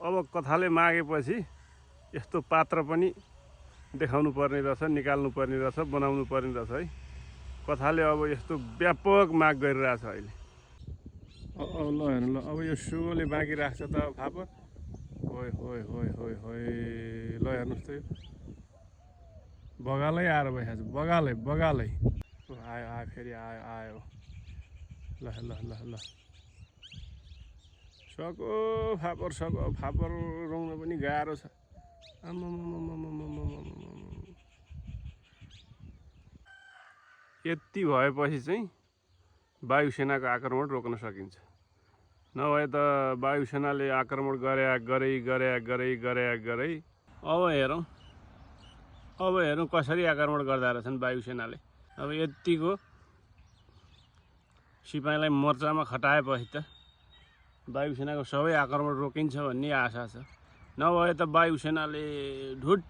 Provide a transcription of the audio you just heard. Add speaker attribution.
Speaker 1: अब कथाले मागेपछि यस्तो पात्र पनि देखाउनु पर्ने रहेछ, निकाल्नु पर्ने रहेछ, बनाउनु पर्ने रहेछ है। कथाले अब यस्तो व्यापक माग गरिरहेछ अहिले। ल हेर्नु ल, अब यो सुगोले बाँकी राख्छ त फापर। होय होय होय होय होय, ल हेर्नुहोस् त, यो बगालै आएर बसेको छ, बगालै बगालै। आयो आयो फेरि आयो आयो। ल ल ल ल, सको फापर, सको फापर रुँग्न पनि गाह्रो छ। यति भएपछि चाहिँ वायुसेनाको आक्रमण रोक्न सकिन्छ। नभए त वायुसेनाले आक्रमण गरे। अब हेरौँ कसरी आक्रमण गर्दा रहेछन् वायुसेनाले। अब यतिको सिपाहीलाई मोर्चामा खटाएपछि त वायुसेनाको सबै आक्रमण रोकिन्छ भन्ने आशा छ। नभए त वायुसेनाले ढुट